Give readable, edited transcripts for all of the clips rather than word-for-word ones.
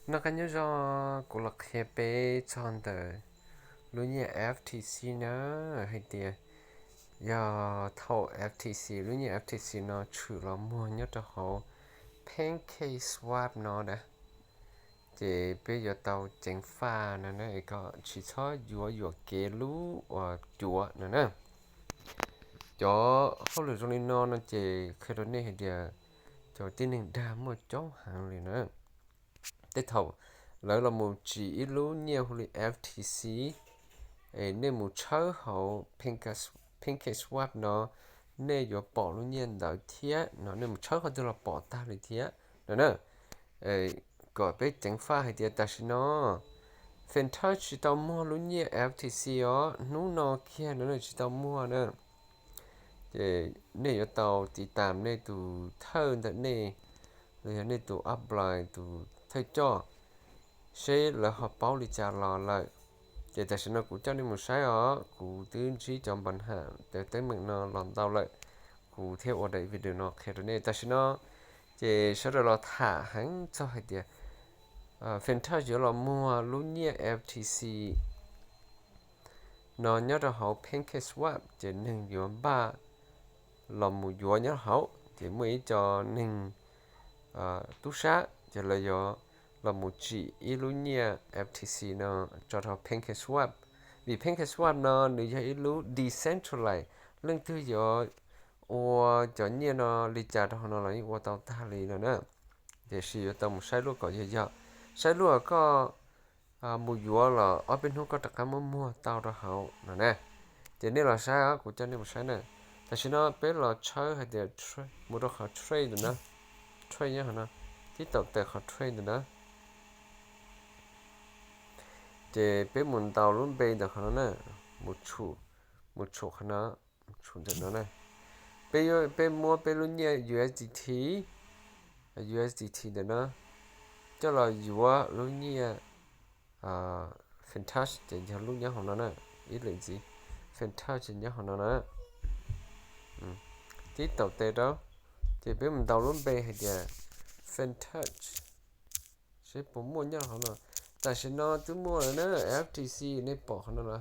nó cái nhớ do của lực hệ bê chọn tờ lúc như FTC nó hay tiệt giờ thầu FTC lúc như FTC nó chủ là mua nhớ cho họ pancake swap nó đã thì bây giờ tàu chỉnh pha nó này có chỉ cho vừa vừa kế lú và chùa nữa nè cho họ lựa chọn nó chỉ khi đó này thì cho tin hình đa một chỗ hàng liền nữa tiếp thầu lỡ là một chỉ lú nhiều hơn FTC nên một chơi hậu pancake swap nó nên vừa bỏ luôn nhiên đầu thiết nó nên một chơi họ tức là bỏ ta đi thiết nữa nè gọi bé chẳng pha hay tiệt ta xin nó phần thau chỉ tao mua luôn nhiên FTC ó nú nó kia nó chỉ tao mua nữa thì nên ở tàu thì tạm nên tụ thơ thật nên rồi nên tụ apply tụ thay cho sẽ là họ bảo lý trả lò lại thì ta sẽ nó cũng cho nên một sai ó cũng tương trí trong bản hạn để tới mình nó làm tao lại cũng theo ở đây video nó khi đó nên ta sẽ nó thì sau đó là thả hắn cho hay tiệt phần thau chỉ là mua luôn nhiên FTC nó nhớ ra họ pancake swap chỉ nâng yuan ba là một yuan nhớ hậu thì mới cho nâng tú sát chỉ là do là một chỉ ilunia FTC nó cho họ pancake swap vì pancake swap nó nếu như ilu decentralized lần thứ do ô cho nhiên nó lý trả đó nó là ô tao ta lý nữa nè để sử dụng tao một sai lúc có gì vậy sai lúc có một yuan là ở bên đó có tất cả mua tao ra hậu nè thì nếu là sai á của cho nên một sai nè tại vì nó bé là chơi hay để một đó họ trade nữa trade nhá hả tí tập để họ trade nữa thì bé muốn tàu luôn bé được họ nè một chủ họ nó chủ được nó nè bé mua bé luôn nhé USDT được nó cho là USD luôn nhé fantastic thì họ luôn nhớ họ nó nè ý là gì fantastic nhớ họ nó nè tí tập để đó thì biết mình tàu luôn bê hay là fan touch sẽ bỏ mua nhau họ là tại sao nó cứ mua là nó FTC này bỏ nó là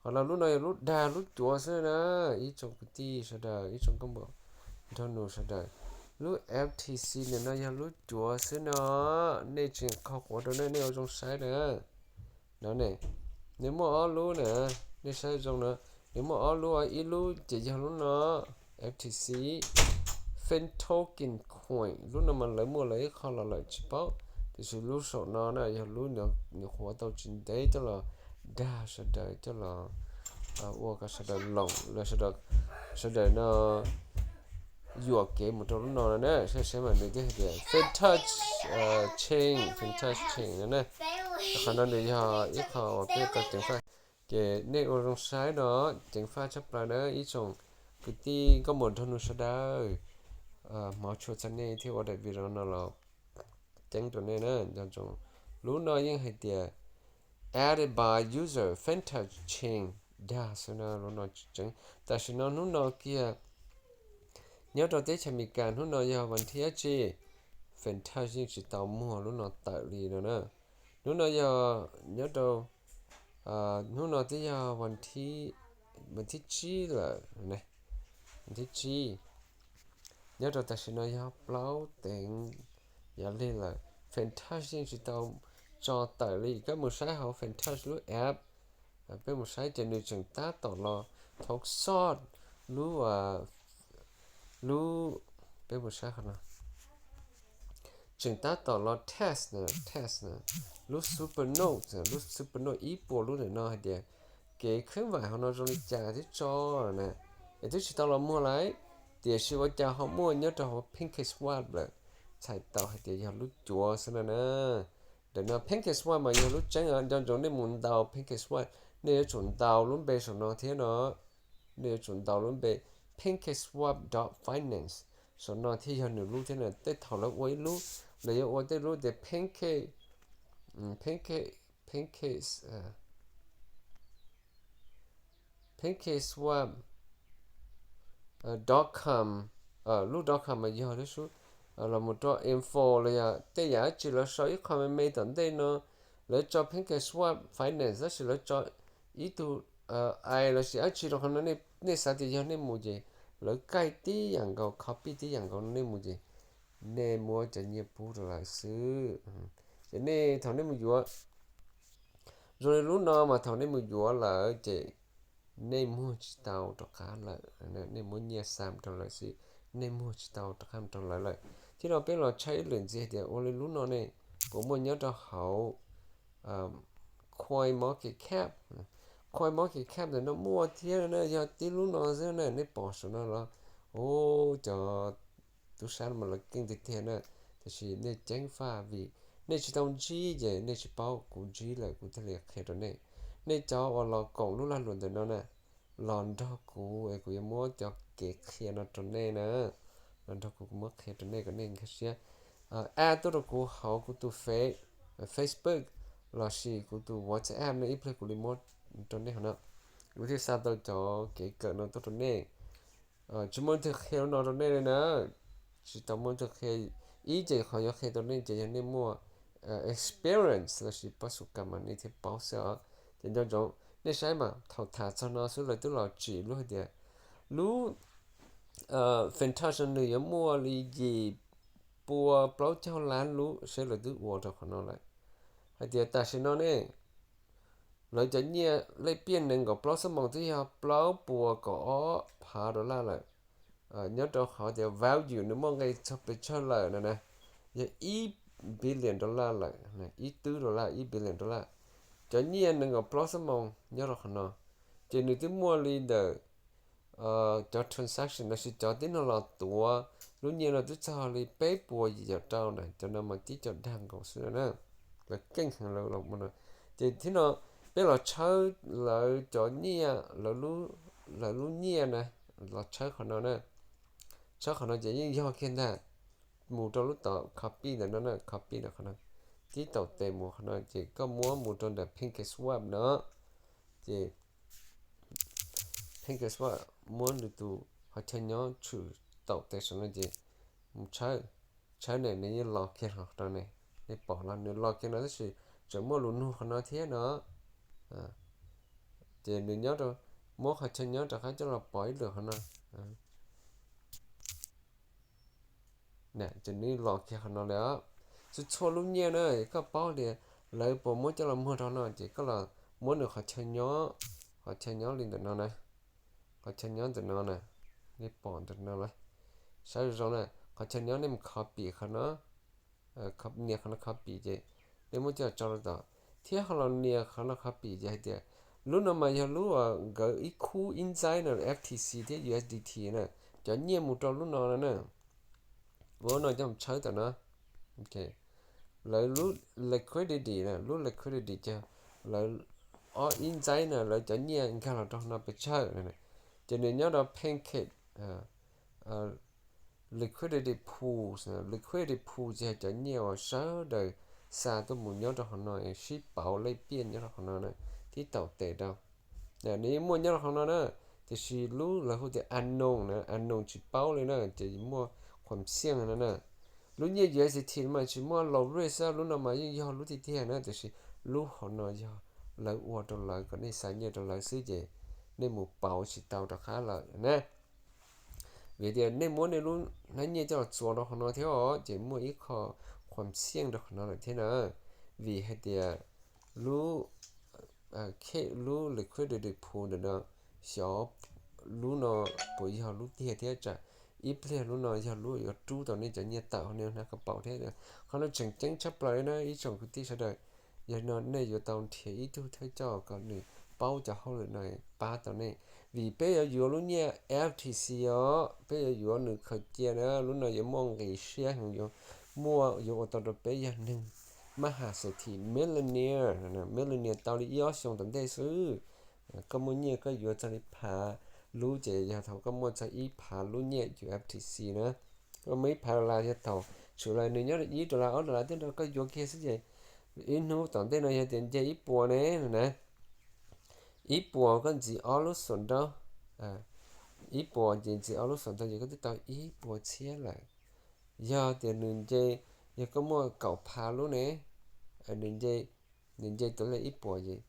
họ là lúc này lúc đa lúc chúa sẽ nè ít trong cái tí sẽ đời ít trong công bộ cho nó sẽ đời lúc FTC này nó giờ lúc chúa sẽ nó nên chuyện khó của nó nên ở trong sai nữa nó này nếu mà ở lúc nè nên sai trong nữa nếu mà ở lúc ít lúc chỉ giờ lúc nó FTC fan token coin lúc nào mà lấy mua lấy không là lấy chỉ bảo thì sự lúc sau nó này giờ lúc nữa nhiều hóa tàu chính tế cho là đa sẽ đợi cho là ô cái sẽ đợi lỏng là sẽ đợi nó dùa kế một trong lúc nào này sẽ mà được cái gì fan touch chain fan touch chain nữa này khả năng để cho ít họ biết cái tiếng pha cái này ở trong sai đó tiếng pha chấp lại đó ít trong cái tí có một thằng nó sẽ đợi mà cho chân này thì ở đây video nó là tiếng tụi này nè cho chúng lúc nào những hay tiệt added by user fantasy chain đa số nó lúc nào chẳng tại sao nó lúc nào kia nhớ đầu tiên chăm mình lúc nào giờ vẫn thiết chi fantasy chỉ tao mua lúc nào tại lì rồi nè lúc nào giờ nhớ đầu lúc nào tới giờ vẫn thiết chi là này vẫn thiết chi nhớ đầu tại sao nó giờ bao tiền giờ lên là fantasy chỉ tao cho tại lý các một sai họ fantasy lúc app với một sai trên đường trường ta tỏ lo thóc sót lú lú với một sai nào trường ta tỏ lo test nè lú supernote ít bộ lú này nó hay để cái khuyến vải họ nó rồi trả thế cho nè để tôi chỉ tao là mua lại để sư vợ cha họ mua nhớ cho họ pink swap rồi chạy tàu hay để họ lúc chùa xem nè để nó pancake swap mà nhiều lúc chẳng hạn trong chỗ này muốn tàu pancake swap nếu chuẩn tàu luôn bề số nó thế nó nếu chuẩn tàu luôn bề pancake swap finance số nó thì hơn nửa lúc thế này tết thầu là quấy lúc lấy ở tết lúc để pancake pancake pancake swap com lúc com mà giờ đấy số là một trò info là ya thế ya chỉ là số ít comment mấy tận đây nó lấy cho những cái swap finance đó chỉ là cho ít tu ai là chỉ chỉ là hắn nên nên sao thì hắn nên mua gì lấy cái tí dạng cầu copy tí dạng cầu nên mua gì nên mua cho nhiều bút là xứ cho nên thằng nên mua vừa rồi lúc nào mà thằng nên mua vừa là chỉ nên mua chỉ tàu cho khá là nên mua nhiều sam cho lại xí nên mua chỉ tàu cho khá cho lại lại thì nó biết là chơi lần gì thì ôi lúc nào này cũng muốn nhớ cho hậu coin market cap coin market cap thì nó mua thế này giờ tí lúc nào thế này nó bỏ số nó là ô cho tôi sáng mà là kinh tế thế này thì chỉ nên tránh pha vì nên chỉ tông chi vậy nên chỉ bảo cũng chi lại cũng thế là hết rồi này nên cho ở lò cổng lúc lan luôn từ nó nè lòn đó cũng ấy cũng mua cho cái kia nó trong này nè lòn đó cũng mất hết trong này cái này cái gì tôi được cũng họ cũng tôi Facebook là gì cũng tôi WhatsApp này ít phải cũng đi mua trong này hả nó lúc thì sao tôi cho cái cỡ nó tôi trong này chúng mình thực hiện nó trong này nè chỉ tao muốn thực hiện ý chỉ họ có hiện trong này chỉ nên mua experience là gì bắt sụp cảm mà này thì bảo sợ thì cho giống nên sai mà thầu thả cho nó số là tôi là chỉ luôn thì lúc fantasy này mua lý gì bùa bảo cho lán lúc sẽ là tôi uổng cho nó lại hay thì ta sẽ nói nè nói cho nhẹ lấy biến nên có bảo sớm mong thì học bảo bùa có phá đó là lại nhớ cho họ thì value nếu mà ngay cho bị cho lời này nè giờ ít billion dollar lại này ít tư dollar ít billion dollar cho nhiên nên có plus mong nhớ rồi nó chỉ nếu tôi mua leader cho transaction nó sẽ cho đến nó là tua lúc nhiên là tôi cho đi bế bùa gì cho trao này cho nên mà tí cho đang còn xưa nữa là kinh hàng lâu lâu mà chỉ thế nó biết là chơi là cho nhiên là lúc nhiên này là chơi của nó nè chơi của nó chỉ như do kia nè một trong lúc tạo copy là nó nè copy là nó tí tàu tệ một nó chỉ có múa một trong là pink swap nữa chỉ pink swap muốn được tụ họ chơi nhau chủ tàu tệ số nó chỉ một chơi này nếu lọt kia học đó này để bỏ là nếu lọt kia nó sẽ chỉ mua luôn luôn nó thế nữa chỉ nếu nhớ rồi mua họ chơi nhau chắc chắn cho là bỏ được nó nè chỉ nếu lọt kia nó đó chứ cho luôn nhiều nữa có bao thì lấy bộ muốn cho là mua đó nó chỉ có là muốn được họ chơi nhớ lên được nó này họ chơi nhớ được nó này đi bỏ được nó này sau rồi này họ chơi nhớ nên copy nó copy nhiều nó copy chứ nếu muốn cho nó đó thì họ làm nhiều nó copy chứ thì lúc nào mà giờ lúc cái ít khu inside này FTC thì USDT này cho nhiều một trò lúc nào nữa bữa nào cho chơi tao nó ok lấy lúc liquidity nè lúc liquidity cho lấy ở inside nè lấy cho nhiều cái là trong nó bị chơi này cho nên nhớ đó pancake liquidity pools nè liquidity pools thì cho nhiều số đời xa tôi muốn nhớ đó họ nói ship bảo lấy tiền nhớ đó họ nói này thì tàu tệ đâu nè nếu muốn nhớ đó họ nói nữa thì chỉ lúc là hồi thì unknown nè unknown chỉ bảo lên nữa chỉ mua khoản xiên nữa nè lúc như vậy thì mà chỉ mua lẩu rồi sao lúc nào mà do lúc thì thế nữa thì lúc họ nói do lại uo trong lại cái này sai nhiều trong lại xứ gì nên một bảo chỉ tàu được khá là nè vì thế nên muốn nên luôn nói như cho chùa đó họ nói theo chỉ mua ít họ khoản xiên được họ nói thế nào vì hết thì lúc khi lúc liquidity pool đó shop lúc nó bây giờ lúc thì thế chả ít play lúc nào giờ lúc ở trú tao nên chẳng nhiệt tạo nên nó có bảo thế rồiเขาnó chẳng chẳng chấp lại nó ý chồng cái tí sao đời giờ nó này giờ tao thì ít tu thấy cho còn này bao cho họเลยnày ba tao này vì bây giờ giờ lúc nhá FTC đó bây giờ giờ nữa khởi chia nữa lúc nào giờ mong cái share hàng giờ mua giờ tao được bây giờ nâng mà hạ sẽ thì millionaire tao đi yếu xong tận đây xứ có muốn nhẹ có giờ cho đi phá lú chế giờ thầu có muốn cho ý phá lú nhẹ chữ FTC nữa có mấy phá là giờ thầu sửa lại nữa nhớ là ý là ở lại thế đó có giờ kia sẽ gì ý nó tận đây này tiền chơi ý bùa nè ý bùa có gì ở lúc xuân đâu ý bùa gì ở lúc xuân đâu giờ có tao ý bùa chia lại giờ thì nương dây giờ có mua cậu phá luôn nè nương dây tôi lấy ít bỏ gì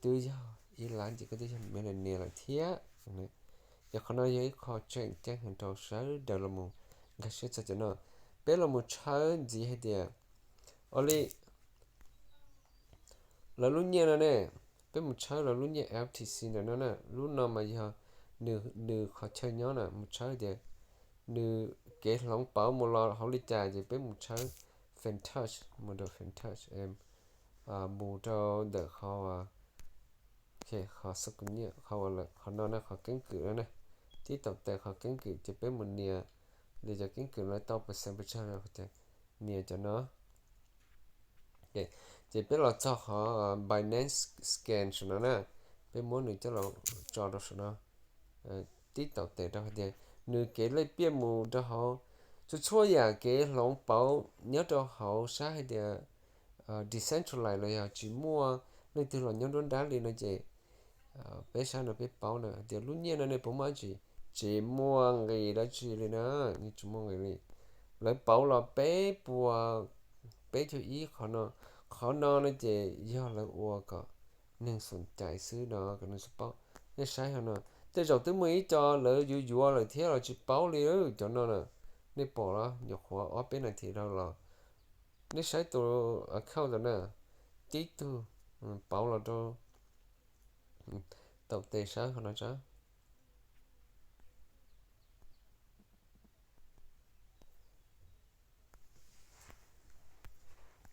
từ giờ ít làm chỉ có tới mình là nè là thiết nè giờ khó nói với khó chuyện chẳng hình trâu sớ đều là một cái sự cho nó bé là một chơi gì hay địa ở đây là lúc nhẹ rồi nè bé một chơi là lúc nhẹ FTC này nó nè lúc nào mà giờ nửa nửa khó chơi nhớ nè một chơi địa nửa cái lòng bảo một lò họ đi trả gì bé một chơi fan touch một đồ fan touch em bù cho đỡ khó ok khó sức cũng nhẹ khó là khó nó khó cứng cự đó nè tí tập tệ khó cứng cự chỉ bé một nè để cho cứng cự lại tao phải xem bây giờ là nè cho nó ok chỉ biết là cho họ Binance scan cho nó nè biết muốn nữa cho là cho đó cho nó tí tàu tệ đó thì nửa cái lấy biết mù cho họ cho cho ya cái lòng bảo nhớ cho họ sao hay thì decentralize rồi ya chỉ mua nên từ là nhớ đốn đá đi nó chỉ bé sao nó biết bảo nữa thì lúc nhiên nó này bố má chỉ mua người đó chỉ lên nữa như chỉ mua người đi lấy bảo là bé bùa bé cho ý khó nó chỉ do là ua cả nên sụn chạy xứ đó cái nó sẽ bảo nên sai hơn nó thế rồi tới mấy cho lỡ dụ dụ là thế là chỉ bảo đi cho nó nè nên bỏ là nhọc hóa ở bên này thì đâu là nên sai tụ account rồi nè tí tu bảo là cho tàu tệ sai hơn nó sao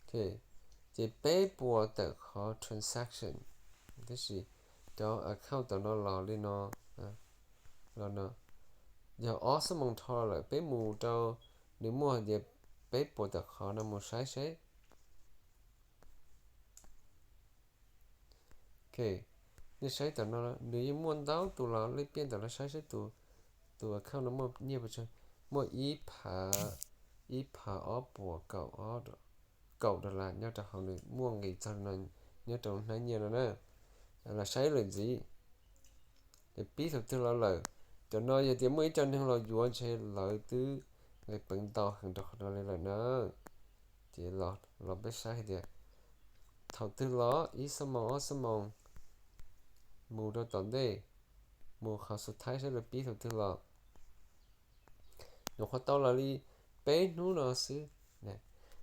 thì chỉ bé bùa tự khó transaction thế gì cho account tụi nó lò đi nó là nó giờ ở số mong thọ lại bé mù cho nếu mua giờ bé bùa tự khó nó mua sai sai ok nếu sai tụi nó nếu như muốn đáo tụi nó lấy tiền tụi nó sai sai tụi tụi account nó mua nhiều bữa chơi mua ít phá ở bùa cậu ở đó cậu đó là nhớ cho họ được mua ngày cho nó nhớ trong này nhiều nữa là sai là gì thì biết thực sự là lời cho nó giờ thì mới cho nên là vừa chơi lợi từ cái bệnh to hàng đó nó lên là nó thì là biết sai thì thầu tư nó ý sớm mong mù đó tận đây mù khảo sát thái sẽ là biết thực sự là nó khó tao là đi bé nú nó xứ nè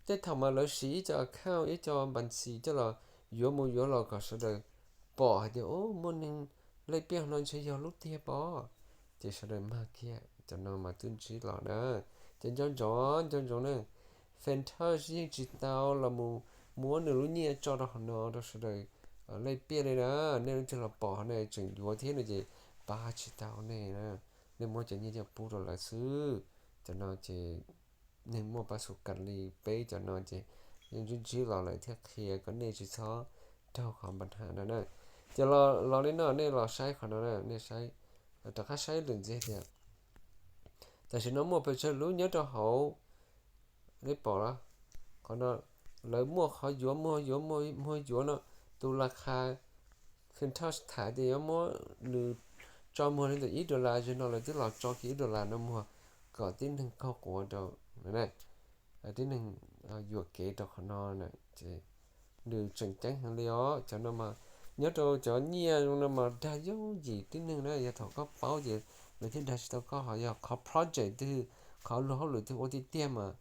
thế thằng mà lỡ sĩ cho account ý cho bản sĩ cho là vừa là có sự đời bỏ thì ô muốn nên lấy biết nó sẽ giờ lúc kia bỏ chỉ sau đó mà kia cho nó mà tuyên chỉ lọ đó cho chọn nữa fan thơ chỉ tao là muốn được lúc nhẹ cho nó đó sau đó lấy biết này đó nên cho là bỏ này chừng vừa thế này gì ba chỉ tao này nè nên mua cho như giờ bù rồi là xứ cho nó chỉ nên mua ba số cắt li bé cho nó chỉ nhưng chúng chỉ là lại thiết kia có nên chỉ so đâu cònปัญหาđó nè giờ lo đến nó nên lo sai khỏi nó nè nên sai tất cả sai đừng dễ thì tại vì nó mua phải chơi lúa nhớ cho hậu lấy bỏ đó còn nó lấy mua khó mua dúa nó tu là khai khi thao thải thì nó mua được cho mua lên từ ít đô la cho nó là tức là cho ít đô la nó mua có tin thằng cao của đâu này tin thằng dúa kế đâu nó này chỉ được chỉnh tránh hàng lió cho nó mà nhớ cho nhiều nó mà đa dấu gì tin thằng đó giờ thằng có báo gì người thiên đại tao có họ giờ có project thì có lỗ lửa thì ô đi mà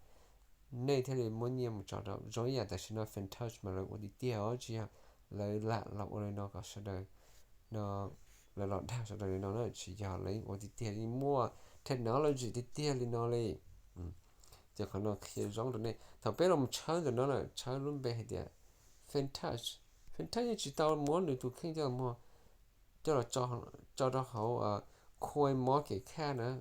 nay thế thì muốn nhiều một trò đó rồi giờ tại sao nó fan touch mà lại ô đi tiêm ở chỉ lấy lạ lọc ở đây nó có sao đây nó là lọt đào sao đây nó chỉ giờ lấy ô đi tiêm đi mua technology đi tiêm đi nó lấy giờ còn nó khi giống rồi này thằng bé làm chơi rồi nó là chơi luôn bé thì fan touch chỉ tao muốn được tụi khi cho mua cho là cho đó họ coin market cap nữa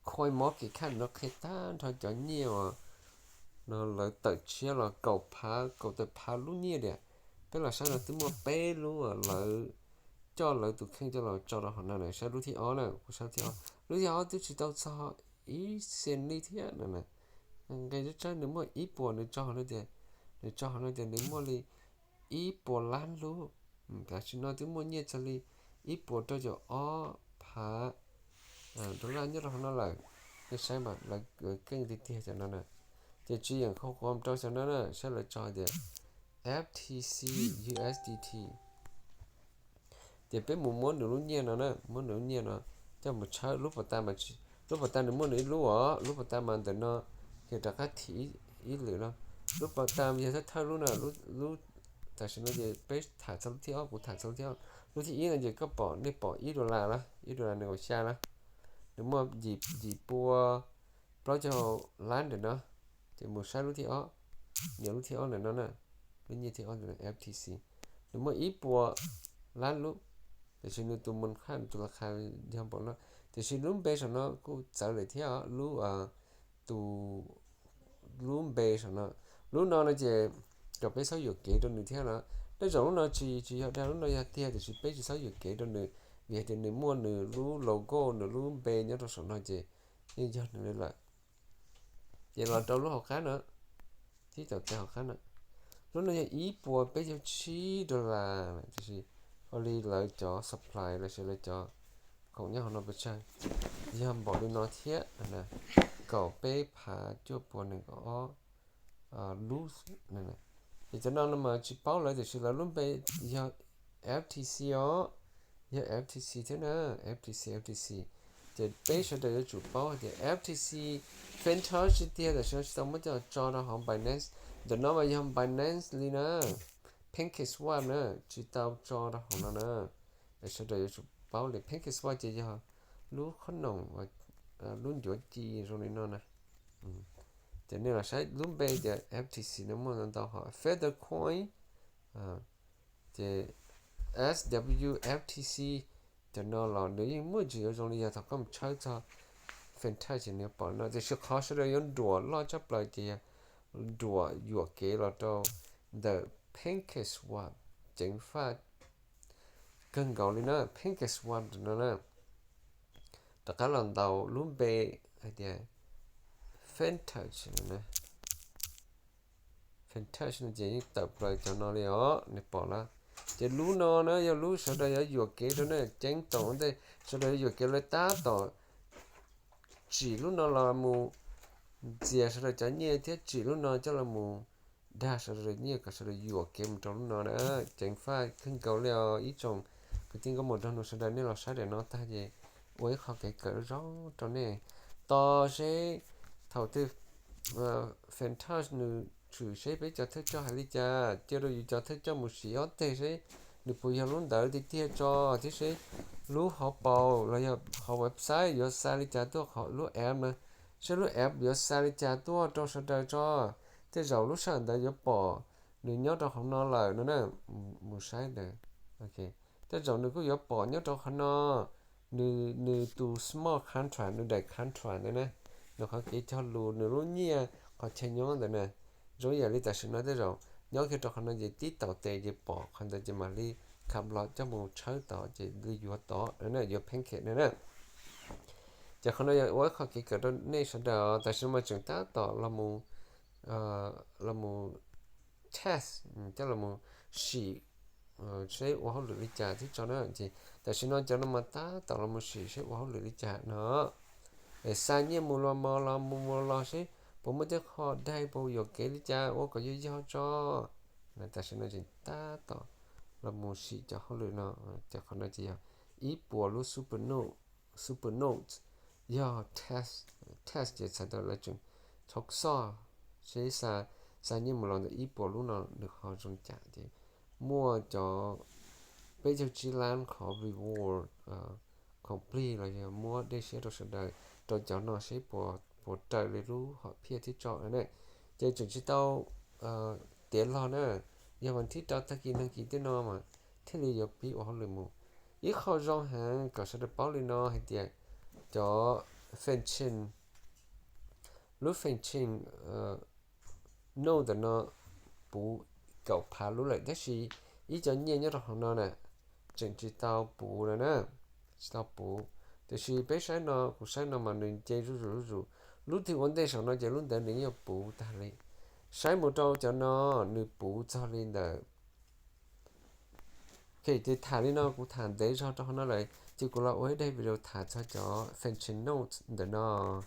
coin market cap nó khai ta thôi cho nhiều nó lại tự chia là cầu tự phá luôn nhiều đấy tức là sao là tôi mua bé luôn lại cho lại tụi khen cho là cho đó họ này sao lúc thì ó này sao thì ó lúc thì ó tôi chỉ tao sao ý sen đi thế này này cái đó chơi nếu mà ít buồn nữa cho họ nữa để cho họ nữa để nếu mà đi ít buồn lan luôn cả chúng nó tôi mua nhiều cho đi ít buồn cho ó phá đó là nhất là nó lại cái sai mà là gửi kênh thì cho nó nè thì chỉ những không quan trọng cho nó nè sẽ là cho để FTC USDT thì bé muốn được lúc nhiên nó nè muốn được lúc nhiên nó cho một chơi lúc mà ta mà lúc mà ta được muốn được lúc mà ta mà để nó thì ta cái thị ý lửa nó lúc mà ta bây giờ thay lúc nào lúc ta sẽ nói về bé thả xong theo của thả xong theo lúc thì ý là gì có bỏ ý đồ là này xa đó đúng không dịp bua đó cho lán được đó thì một sai lúc thì ó nhiều lúc thì ó này nó nè lúc như thì ó là FTC đúng không ít bua lán lúc thì xin tụi mình khăn tụi là khai đi học nó thì xin lúc bây giờ nó cũng trả lời theo lúc tụ lúc bây giờ nó lúc nó chỉ cho bé sáu giờ kể cho người theo nó đấy rồi nó chỉ học ra lúc nó theo thì bé chỉ sáu giờ kể cho người vì thì người mua người lúc logo người lúc bây nhớ trong số nó chỉ nhưng cho nên là vậy là trong lúc học khác nữa thì cho theo học khác nữa lúc nó ý bùa bé cho chi đó là thì họ đi lại cho supply là sẽ lại cho không nhớ họ nó bị sai giờ bỏ đi nó thiết nè cậu bé phá cho bùa này có loose này nè thì cho nên mà chỉ bảo lại thì sẽ là lúc bé giờ FTC ó giờ FTC thế nè FTC thì bé sẽ để chủ bảo thì FTC Fantoche thì là sẽ xong mới cho nó họ Binance giờ nó mà dùng Binance đi nè PancakeSwap nè chỉ tao cho nó họ nè để sẽ để chủ bảo để PancakeSwap chỉ cho lúc khó nồng và luôn chỗ chi rồi nó nè cho nên là sai lúc bây giờ FTC nó muốn tao họ Feathercoin thì SWFTC cho nó là nếu như mua gì ở trong này thì có một chơi cho Fantasy nếu bỏ nó thì sẽ khó sẽ là đùa lo chấp lại thì đùa dùa kế là cho the PancakeSwap chính phát cần gọi lên nó PancakeSwap nó nè tất cả lần đầu lúc bê thì Fantasy nè Fantasy nó chỉ tập lại cho nó đi ó để bỏ ra chỉ lú nó giờ lú sau đây ở dùa kế đó nè tránh tổng đây sau đây dùa kế lấy tá tỏ chỉ lú nó là mù giờ sau đây chả nhẹ thế chỉ lú nó cho là mù đa sau đây nhẹ cả sau đây dùa kế một trong lú nó nữa tránh pha khinh cầu leo ý chồng cái tiếng có một trong nó sau đây nếu là sai để nó ta gì với họ cái cỡ rõ trong này to sẽ thầu tư Fantasy nữ chủ sẽ bây giờ thức cho hai lý cha chưa rồi cho thức cho một sĩ ớt thế sẽ được bây giờ luôn đợi thì kia cho thế sẽ lúc họ bảo là giờ họ website giờ sai lý cha tôi họ lúc em mà sẽ lúc em giờ sai lý cha tôi cho sao đời cho thế rồi lúc sáng đời giờ bỏ nếu nhớ cho không nó lời nữa nè một sai đấy ok thế rồi nếu cứ giờ bỏ nhớ cho không nó nếu nếu tu small contract nếu đại contract nữa nè nó có cái cho luôn nếu lúc nhia có chơi nhớ rồi nè rồi giờ đi ta sẽ nói tới rồi nhớ khi cho hắn nói gì tí tàu tệ gì bỏ hắn ta chỉ mà đi cầm lọ cho một trái tàu chỉ đi vừa tàu nữa nè vừa pancake nữa nè giờ hắn nói ôi khó cái đó nên sẽ đào ta sẽ mà chúng ta tàu là một test cho là một sĩ sẽ qua học được đi trả thì cho nó gì ta sẽ nói cho nó mà ta tàu là một sĩ sẽ qua học được đi trả nó để sai như một lo sẽ bố mới được họ đây bố giờ kể đi cha ô có gì cho người ta sẽ nói chuyện ta tỏ là một sự cho họ lựa nó cho họ nói gì ý bộ lúc super note giờ test để sao đó là chuyện học so sẽ sa như một lần ý bộ lúc nào được họ dùng trả thì mua cho bây giờ chỉ làm khó reward complete là giờ mua để sẽ được đời rồi cho nó sẽ bộ trời lấy lú họ phía thiết chọn này chơi chuẩn chỉ tao tiền lo nữa giờ mình thiết chọn ta kia đăng ký tên nó mà thế thì giờ bị họ lừa mù ít khó rong hàng có sẽ được báo lên nó hay tiền cho fenchin lúc fenchin no là nó bù cậu phá lúc lại thế gì ý cho nhiên nhớ rồi nó nè chuẩn chỉ tao bù rồi nè tao bù thì khi bé sai nó cũng sai nó mà nên chơi rú lúc thì vấn đề sau nó chơi lúc để nên yêu bù ta lên sai một trâu cho nó nên bù cho lên đời khi thì thả lên nó cũng thả để cho nó lại chứ cũng là ôi đây video thả cho fan note để nó